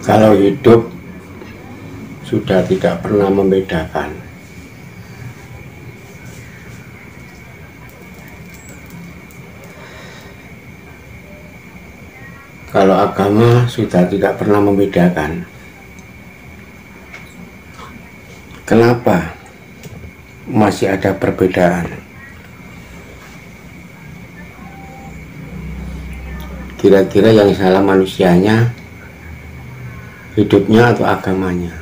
Kalau hidup sudah tidak pernah membedakan, kalau agama sudah tidak pernah membedakan, kenapa masih ada perbedaan? Kira-kira yang salah manusianya, hidupnya, atau agamanya?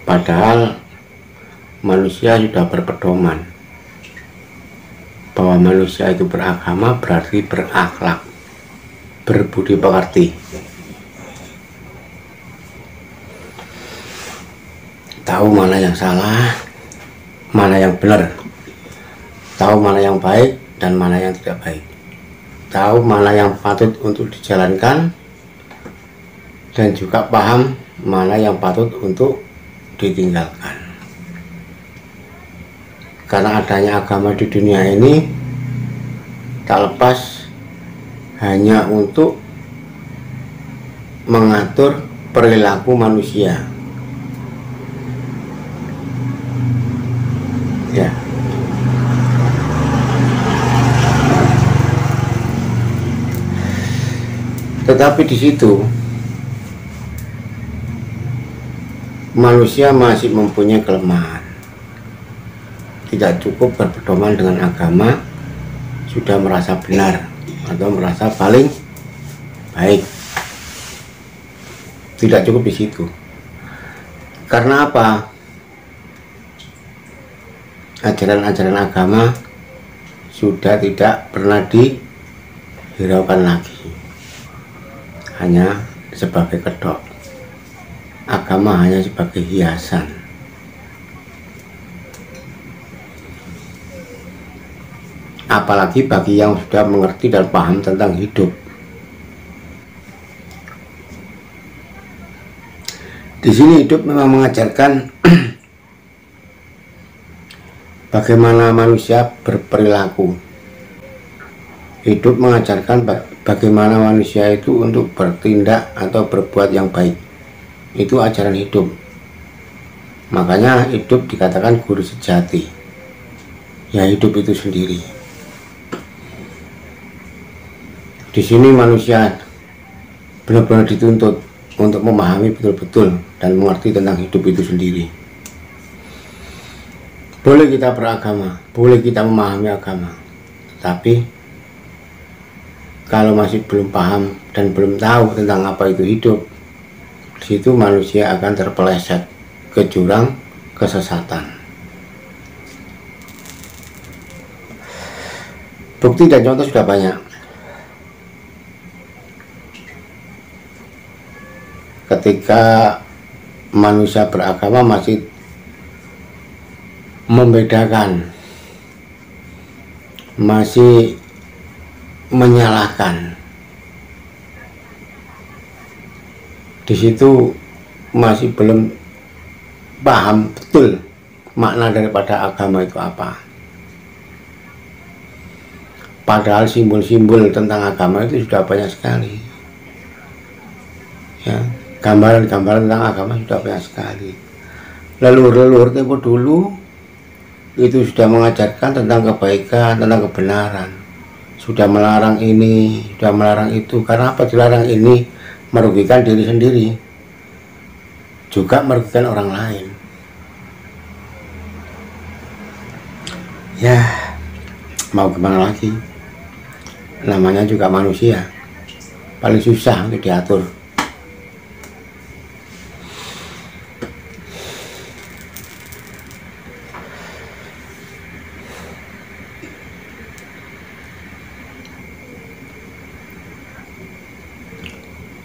Padahal manusia sudah berpedoman bahwa manusia itu beragama berarti berakhlak, berbudi pekerti, tahu mana yang salah, mana yang benar, tahu mana yang baik dan mana yang tidak baik, tahu mana yang patut untuk dijalankan, dan juga paham mana yang patut untuk ditinggalkan. Karena adanya agama di dunia ini tak lepas hanya untuk mengatur perilaku manusia, ya. Tetapi di situ manusia masih mempunyai kelemahan. Tidak cukup berpedoman dengan agama sudah merasa benar atau merasa paling baik. Tidak cukup di situ. Karena apa? Ajaran-ajaran agama sudah tidak pernah dihiraukan lagi, hanya sebagai kedok. Agama hanya sebagai hiasan. Apalagi bagi yang sudah mengerti dan paham tentang hidup. Di sini hidup memang mengajarkan bagaimana manusia berperilaku. Hidup mengajarkan bagaimana manusia itu untuk bertindak atau berbuat yang baik. Itu ajaran hidup. Makanya hidup dikatakan guru sejati. Ya, hidup itu sendiri. Di sini manusia benar-benar dituntut untuk memahami betul-betul dan mengerti tentang hidup itu sendiri. Boleh kita beragama, boleh kita memahami agama, tapi kalau masih belum paham dan belum tahu tentang apa itu hidup, di situ manusia akan terpeleset ke jurang kesesatan. Bukti dan contoh sudah banyak. Ketika manusia beragama masih membedakan, masih menyalahkan, di situ masih belum paham betul makna daripada agama itu apa. Padahal simbol-simbol tentang agama itu sudah banyak sekali, ya. Gambaran-gambaran tentang agama sudah banyak sekali. Leluhur-leluhur tempo dulu itu sudah mengajarkan tentang kebaikan, tentang kebenaran. Sudah melarang ini, sudah melarang itu. Karena apa dilarang ini? Merugikan diri sendiri, juga merugikan orang lain. Ya, mau gimana lagi? Namanya juga manusia, paling susah untuk diatur.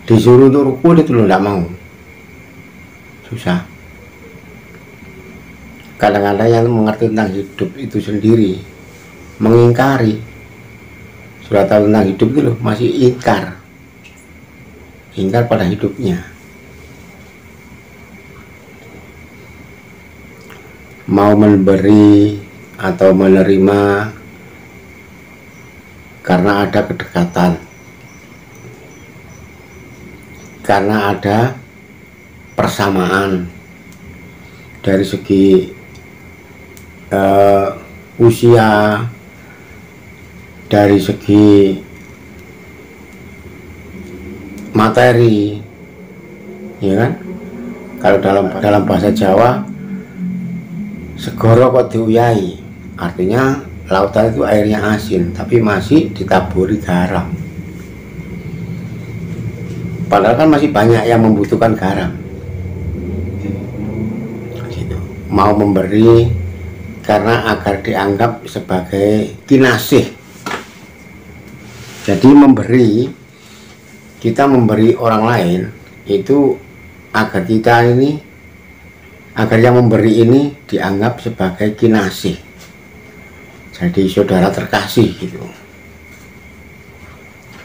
Disuruh untuk rukun itu lo tidak mau, susah. Kadang-kadang yang mengerti tentang hidup itu sendiri mengingkari. Sudah tahu tentang hidup itu loh, masih ingkar pada hidupnya. Mau memberi atau menerima karena ada kedekatan karena ada persamaan dari segi usia, dari segi materi, ya kan? Kalau dalam bahasa Jawa, segoro kok diuyai, artinya lautan itu airnya asin tapi masih ditaburi garam. Padahal kan masih banyak yang membutuhkan garam. Gitu. Mau memberi karena agar dianggap sebagai kinasih. Jadi kita memberi orang lain itu agar yang memberi ini dianggap sebagai kinasih, jadi saudara terkasih gitu.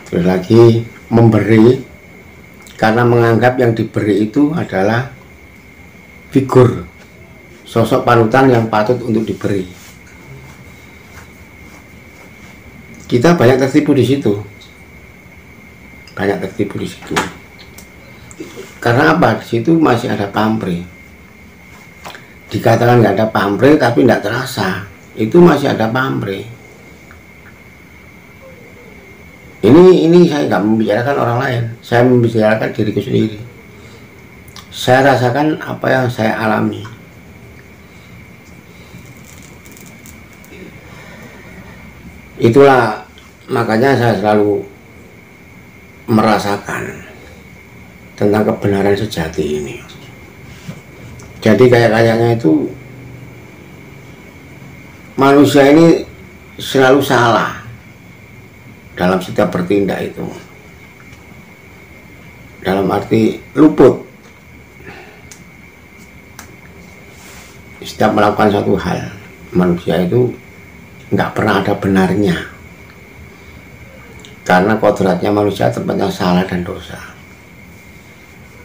Terus lagi memberi karena menganggap yang diberi itu adalah figur, sosok panutan yang patut untuk diberi. Kita banyak tertipu di situ, Karena apa? Di situ masih ada pamrih. Dikatakan nggak ada pamrih, tapi nggak terasa. Itu masih ada pamrih. Ini saya nggak membicarakan orang lain, saya membicarakan diriku sendiri. Saya rasakan apa yang saya alami. Itulah makanya saya selalu merasakan tentang kebenaran sejati ini. Jadi kayaknya itu manusia ini selalu salah dalam setiap bertindak itu, dalam arti luput setiap melakukan satu hal. Manusia itu nggak pernah ada benarnya, karena kodratnya manusia tempatnya salah dan dosa.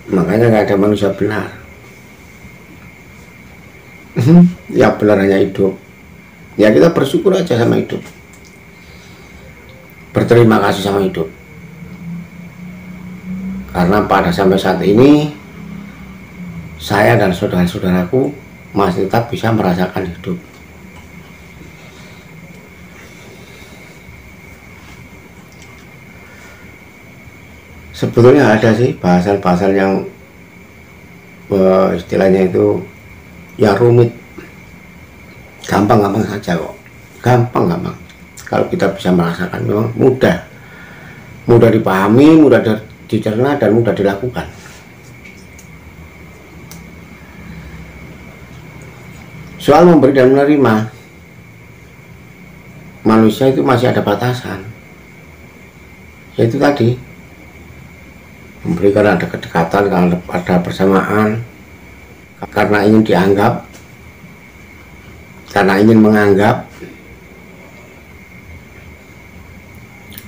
Makanya nggak ada manusia benar. Ya benar hanya hidup. Ya kita bersyukur aja sama hidup, berterima kasih sama hidup, karena pada sampai saat ini saya dan saudara-saudaraku masih tetap bisa merasakan hidup. Sebetulnya ada sih bahasa-bahasa yang istilahnya itu yang rumit, gampang saja kok, gampang. Kalau kita bisa merasakan, memang mudah dipahami, mudah dicerna, dan mudah dilakukan. Soal memberi dan menerima, manusia itu masih ada batasan, yaitu tadi memberi karena ada kedekatan, karena ada persamaan, karena ingin dianggap, karena ingin menganggap.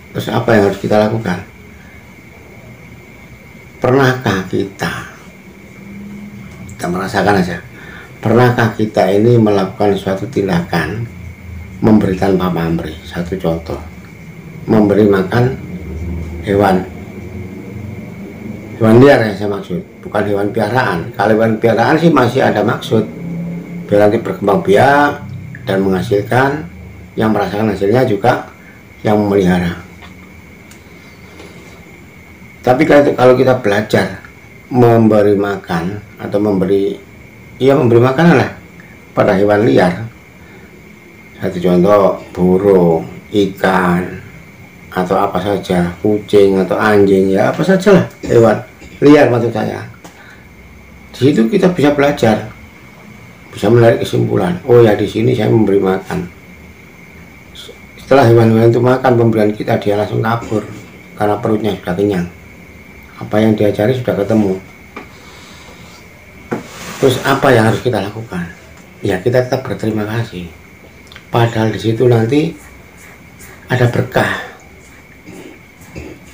Terus apa yang harus kita lakukan? Pernahkah kita merasakan aja, pernahkah kita ini melakukan suatu tindakan memberi tanpa pamrih? Satu contoh, memberi makan hewan liar yang saya maksud, bukan hewan piaraan. Kalau hewan piaraan sih masih ada maksud, biar nanti berkembang biak dan menghasilkan, yang merasakan hasilnya juga yang memelihara. Tapi kalau kita belajar memberi makan atau memberi makanan lah pada hewan liar, satu contoh burung, ikan, atau apa saja, kucing atau anjing, ya apa saja lah hewan liar maksud saya. Di situ kita bisa belajar, bisa menarik kesimpulan. Oh ya, di sini saya memberi makan. Setelah hewan-hewan itu makan pemberian kita, dia langsung kabur karena perutnya sudah kenyang. Apa yang dia cari sudah ketemu. Terus apa yang harus kita lakukan? Ya kita tetap berterima kasih. Padahal di situ nanti ada berkah.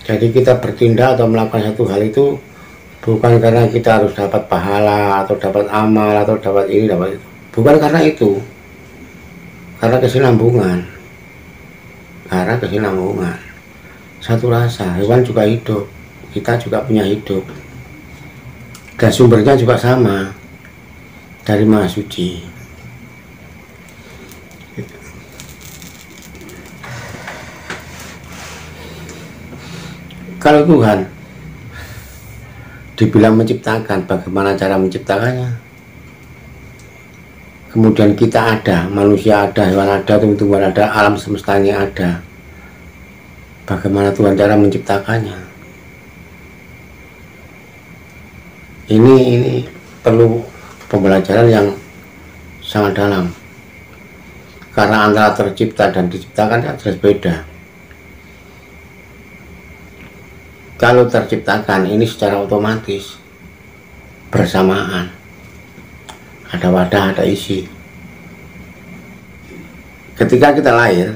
Jadi kita bertindak atau melakukan satu hal itu bukan karena kita harus dapat pahala atau dapat amal atau dapat ini dapat itu. Bukan karena itu. Karena kesinambungan. Satu rasa, hewan juga hidup. kita juga punya hidup, dan sumbernya juga sama, dari Maha Suci. Kalau Tuhan dibilang menciptakan, bagaimana cara menciptakannya? Kemudian kita ada, manusia ada, hewan ada, tumbuh-tumbuhan ada, alam semesta ini ada. Bagaimana Tuhan cara menciptakannya? Ini perlu pembelajaran yang sangat dalam. Karena antara tercipta dan diciptakan jelas beda. Kalau terciptakan ini secara otomatis bersamaan, ada wadah, ada isi. Ketika kita lahir,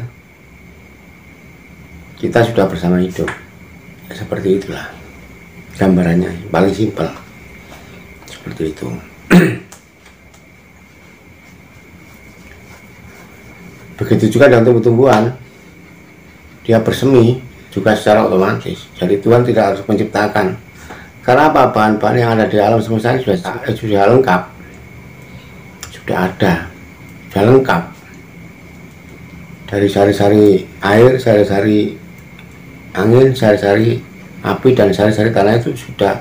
kita sudah bersama hidup. Ya, seperti itulah gambarannya, paling simpel seperti itu. Begitu juga dengan tumbuh-tumbuhan, dia bersemi juga secara otomatis. Jadi Tuhan tidak harus menciptakan, karena apa, bahan-bahan yang ada di alam semesta ini sudah lengkap, sudah ada, sudah lengkap. Dari sari-sari air, sari-sari angin, sari-sari api, dan sari-sari tanah itu sudah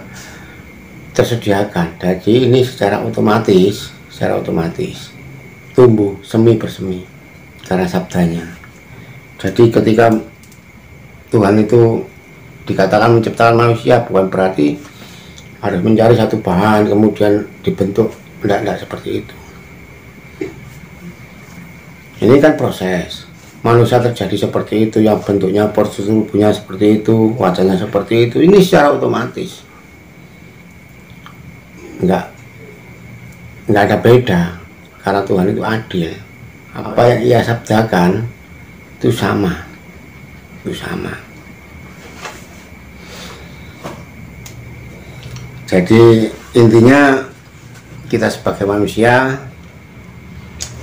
tersediakan. Jadi ini secara otomatis tumbuh, semi bersemi karena sabdanya. Jadi ketika Tuhan itu dikatakan menciptakan manusia, bukan berarti harus mencari satu bahan kemudian dibentuk, tidak seperti itu. Ini kan proses. Manusia terjadi seperti itu, yang bentuknya, postur tubuhnya seperti itu, wajahnya seperti itu. Ini secara otomatis, enggak ada beda, karena Tuhan itu adil. Apa yang Ia sabdakan itu sama. Jadi intinya kita sebagai manusia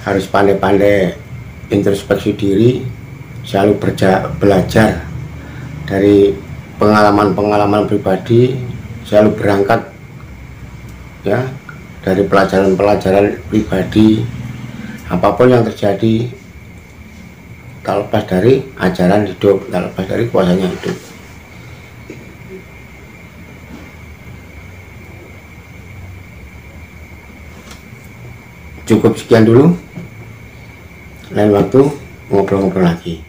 harus pandai-pandai introspeksi diri, selalu belajar dari pengalaman-pengalaman pribadi, selalu berangkat ya dari pelajaran-pelajaran pribadi. Apapun yang terjadi, tak lepas dari ajaran hidup, tak lepas dari kuasanya hidup. Cukup sekian dulu, lain waktu ngobrol-ngobrol lagi.